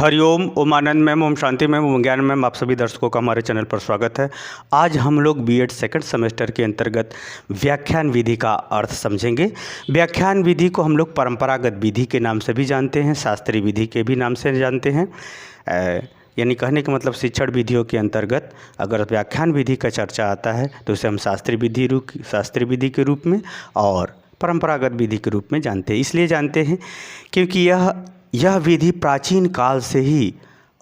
हरिओम, ओम आनंद ma'am, Om Shanti ma'am, ओम ज्ञान ma'am, आप सभी दर्शकों का हमारे चैनल पर स्वागत है। आज हम लोग बीएड सेकंड सेमेस्टर के अंतर्गत व्याख्यान विधि का अर्थ समझेंगे। व्याख्यान विधि को हम लोग परंपरागत विधि के नाम से भी जानते हैं, शास्त्रीय विधि के भी नाम से जानते हैं। यानी कहने का मतलब शिक्षण विधियों के अंतर्गत अगर व्याख्यान विधि का चर्चा आता है तो उसे हम शास्त्रीय विधि के रूप में और परंपरागत विधि के रूप में जानते हैं। इसलिए जानते हैं क्योंकि यह विधि प्राचीन काल से ही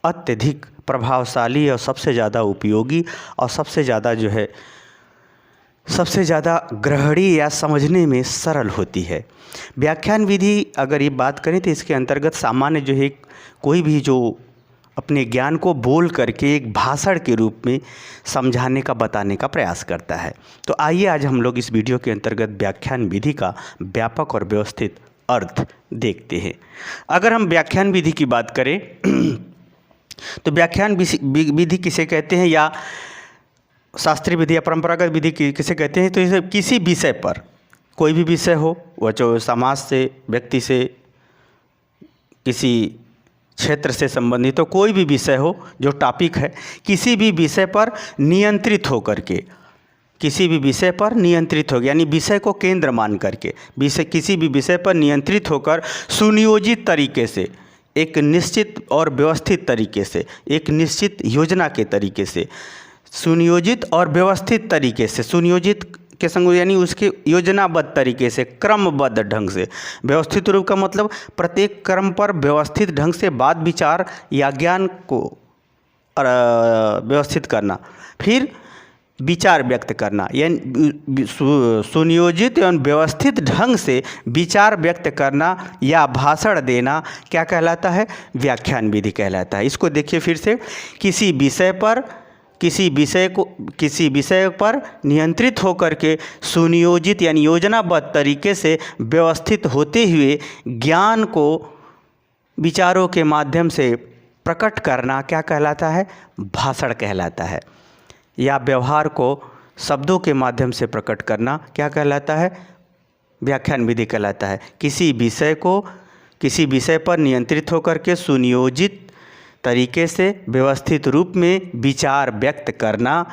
अत्यधिक प्रभावशाली और सबसे ज़्यादा उपयोगी और सबसे ज़्यादा ग्रहणीय या समझने में सरल होती है। व्याख्यान विधि अगर ये बात करें तो इसके अंतर्गत सामान्य जो है कोई भी जो अपने ज्ञान को बोल करके एक भाषण के रूप में समझाने का बताने का प्रयास करता है। तो आइए आज हम लोग इस वीडियो के अंतर्गत व्याख्यान विधि का व्यापक और व्यवस्थित अर्थ देखते हैं। अगर हम व्याख्यान विधि की बात करें तो व्याख्यान विधि किसे कहते हैं या शास्त्रीय विधि या परंपरागत विधि किसे कहते हैं। तो इसे किसी विषय पर, कोई भी विषय हो, वह जो समाज से, व्यक्ति से, किसी क्षेत्र से संबंधित हो, कोई भी विषय हो जो टॉपिक है, किसी भी विषय पर नियंत्रित होकर के, किसी भी विषय पर नियंत्रित हो, यानी विषय को केंद्र मान करके किसी भी विषय पर नियंत्रित होकर सुनियोजित तरीके से, एक निश्चित और व्यवस्थित तरीके से, एक निश्चित योजना के तरीके से, सुनियोजित और व्यवस्थित तरीके से, सुनियोजित के संग यानी उसके योजनाबद्ध तरीके से, क्रमबद्ध ढंग से, व्यवस्थित रूप का मतलब प्रत्येक क्रम पर व्यवस्थित ढंग से बात विचार या ज्ञान को व्यवस्थित करना, फिर विचार व्यक्त करना, यानी सुनियोजित एवं व्यवस्थित ढंग से विचार व्यक्त करना या भाषण देना क्या कहलाता है? व्याख्यान विधि कहलाता है। इसको देखिए फिर से, किसी विषय पर नियंत्रित होकर के सुनियोजित यानी योजनाबद्ध तरीके से व्यवस्थित होते हुए ज्ञान को विचारों के माध्यम से प्रकट करना क्या कहलाता है? भाषण कहलाता है। या व्यवहार को शब्दों के माध्यम से प्रकट करना क्या कहलाता है? व्याख्यान विधि कहलाता है। किसी विषय पर नियंत्रित होकर के सुनियोजित तरीके से व्यवस्थित रूप में विचार व्यक्त करना,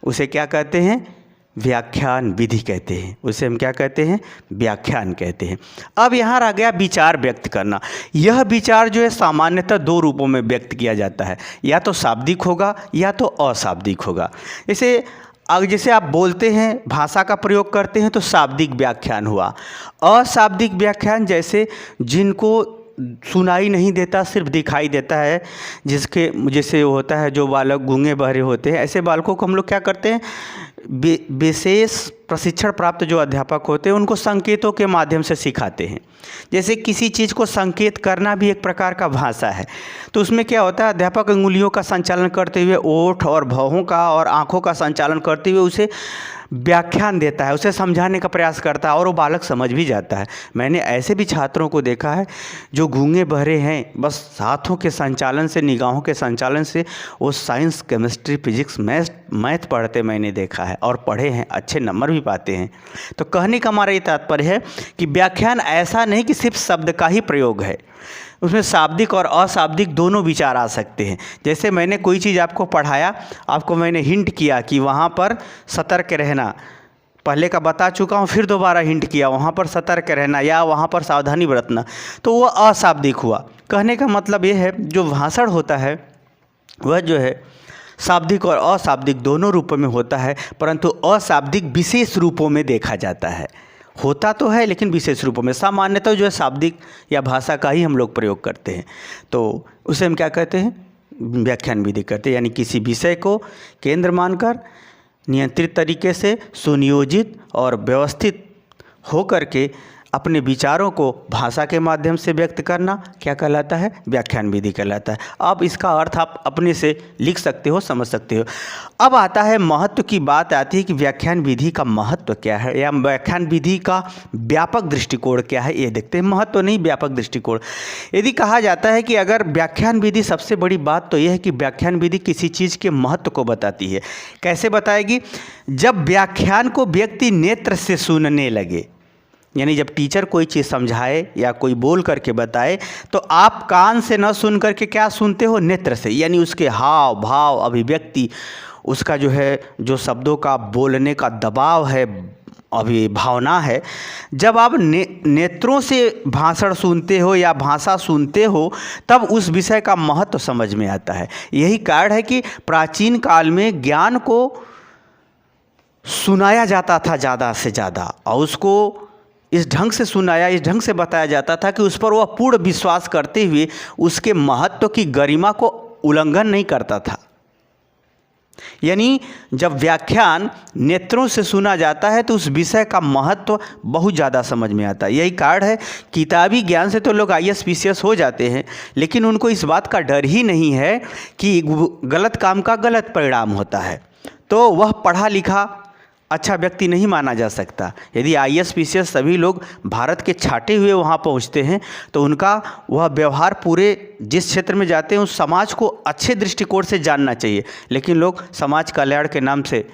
उसे क्या कहते हैं? व्याख्यान विधि कहते हैं। उसे हम क्या कहते हैं? व्याख्यान कहते हैं। अब यहाँ आ गया विचार व्यक्त करना। यह विचार जो है सामान्यतः दो रूपों में व्यक्त किया जाता है, या तो शाब्दिक होगा या तो अशाब्दिक होगा। जैसे आप बोलते हैं, भाषा का प्रयोग करते हैं तो शाब्दिक व्याख्यान हुआ। अशाब्दिक व्याख्यान जैसे जिनको सुनाई नहीं देता, सिर्फ दिखाई देता है, जैसे होता है जो बालक गूंगे बहरे होते हैं, ऐसे बालकों को हम लोग क्या करते हैं? विशेष प्रशिक्षण प्राप्त जो अध्यापक होते हैं उनको संकेतों के माध्यम से सिखाते हैं। जैसे किसी चीज़ को संकेत करना भी एक प्रकार का भाषा है। तो उसमें क्या होता है? अध्यापक अंगुलियों का संचालन करते हुए, ओठ और भौहों का और आँखों का संचालन करते हुए उसे व्याख्यान देता है, उसे समझाने का प्रयास करता है और वो बालक समझ भी जाता है। मैंने ऐसे भी छात्रों को देखा है जो गूंगे बहरे हैं, बस हाथों के संचालन से, निगाहों के संचालन से वो साइंस, केमिस्ट्री, फिजिक्स, मैथ पढ़ते मैंने देखा है और पढ़े हैं, अच्छे नंबर भी पाते हैं। तो कहने का हमारा ये तात्पर्य है कि व्याख्यान ऐसा नहीं कि सिर्फ शब्द का ही प्रयोग है, उसमें शाब्दिक और अशाब्दिक दोनों विचार आ सकते हैं। जैसे मैंने कोई चीज़ आपको पढ़ाया, आपको मैंने हिंट किया कि वहाँ पर सतर्क रहना, पहले का बता चुका हूँ, फिर दोबारा हिंट किया वहाँ पर सतर्क रहना या वहाँ पर सावधानी बरतना, तो वह अशाब्दिक हुआ। कहने का मतलब ये है जो भाषण होता है वह जो है शाब्दिक और अशाब्दिक दोनों रूपों में होता है, परंतु अशाब्दिक विशेष रूपों में देखा जाता है। होता तो है लेकिन विशेष रूपों में। सामान्यतः जो है शाब्दिक या भाषा का ही हम लोग प्रयोग करते हैं, तो उसे हम क्या कहते हैं? व्याख्यान विधि करते हैं। यानी किसी विषय को केंद्र मानकर नियंत्रित तरीके से सुनियोजित और व्यवस्थित होकर के अपने विचारों को भाषा के माध्यम से व्यक्त करना क्या कहलाता है? व्याख्यान विधि कहलाता है। अब इसका अर्थ आप अपने से लिख सकते हो, समझ सकते हो। अब आता है महत्व की बात आती है कि व्याख्यान विधि का महत्व क्या है या व्याख्यान विधि का व्यापक दृष्टिकोण क्या है, ये देखते हैं। महत्व नहीं, व्यापक दृष्टिकोण। यदि कहा जाता है कि अगर व्याख्यान विधि, सबसे बड़ी बात तो यह है कि व्याख्यान विधि किसी चीज़ के महत्व को बताती है। कैसे बताएगी? जब व्याख्यान को व्यक्ति नेत्र से सुनने लगे, यानी जब टीचर कोई चीज़ समझाए या कोई बोल करके बताए तो आप कान से न सुन करके क्या सुनते हो, नेत्र से, यानी उसके हाव भाव अभिव्यक्ति, उसका जो है जो शब्दों का बोलने का दबाव है, अभी भावना है, जब आप नेत्रों से भाषण सुनते हो या भाषा सुनते हो तब उस विषय का महत्व समझ में आता है। यही कारण है कि प्राचीन काल में ज्ञान को सुनाया जाता था ज़्यादा से ज़्यादा, और उसको इस ढंग से सुनाया, इस ढंग से बताया जाता था कि उस पर वह पूर्ण विश्वास करते हुए उसके महत्व की गरिमा को उल्लंघन नहीं करता था। यानी जब व्याख्यान नेत्रों से सुना जाता है तो उस विषय का महत्व बहुत ज़्यादा समझ में आता है। यही कारण है किताबी ज्ञान से तो लोग IAS PCS हो जाते हैं, लेकिन उनको इस बात का डर ही नहीं है कि गलत काम का गलत परिणाम होता है, तो वह पढ़ा लिखा अच्छा व्यक्ति नहीं माना जा सकता। यदि IAS PCS सभी लोग भारत के छाटे हुए वहाँ पहुँचते हैं तो उनका वह व्यवहार पूरे जिस क्षेत्र में जाते हैं उस समाज को अच्छे दृष्टिकोण से जानना चाहिए, लेकिन लोग समाज कल्याण के नाम से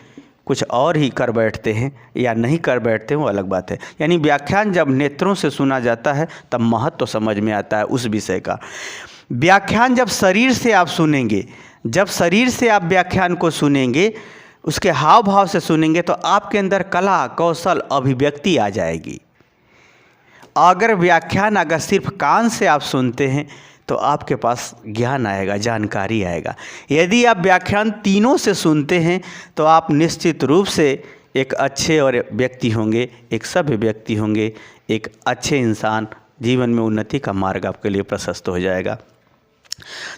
कुछ और ही कर बैठते हैं या नहीं कर बैठते हैं, वो अलग बात है। यानी व्याख्यान जब नेत्रों से सुना जाता है तब महत्व तो समझ में आता है उस विषय का। व्याख्यान जब शरीर से आप सुनेंगे, जब शरीर से आप व्याख्यान को सुनेंगे, उसके हाव भाव से सुनेंगे तो आपके अंदर कला कौशल अभिव्यक्ति आ जाएगी। अगर व्याख्यान अगर सिर्फ कान से आप सुनते हैं तो आपके पास ज्ञान आएगा, जानकारी आएगा। यदि आप व्याख्यान तीनों से सुनते हैं तो आप निश्चित रूप से एक अच्छे और व्यक्ति होंगे, एक सभ्य व्यक्ति होंगे, एक अच्छे इंसान, जीवन में उन्नति का मार्ग आपके लिए प्रशस्त हो जाएगा।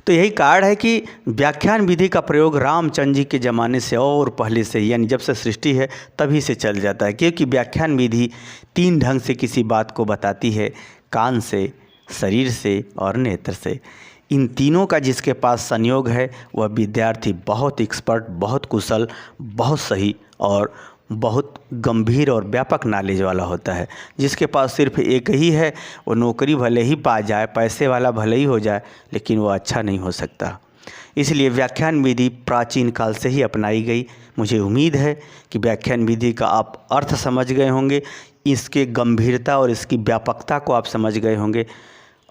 तो यही कारण है कि व्याख्यान विधि का प्रयोग रामचंद्र जी के ज़माने से और पहले से, यानी जब से सृष्टि है तभी से चल जाता है, क्योंकि व्याख्यान विधि 3 ढंग से किसी बात को बताती है, कान से, शरीर से और नेत्र से। इन तीनों का जिसके पास संयोग है वह विद्यार्थी बहुत एक्सपर्ट, बहुत कुशल, बहुत सही और बहुत गंभीर और व्यापक नॉलेज वाला होता है। जिसके पास सिर्फ एक ही है वो नौकरी भले ही पा जाए, पैसे वाला भले ही हो जाए, लेकिन वो अच्छा नहीं हो सकता। इसलिए व्याख्यान विधि प्राचीन काल से ही अपनाई गई। मुझे उम्मीद है कि व्याख्यान विधि का आप अर्थ समझ गए होंगे, इसके गंभीरता और इसकी व्यापकता को आप समझ गए होंगे।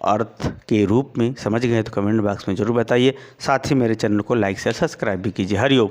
अर्थ के रूप में समझ गए तो कमेंट बॉक्स में ज़रूर बताइए। साथ ही मेरे चैनल को लाइक शेयर सब्सक्राइब भी कीजिए। हरिओम।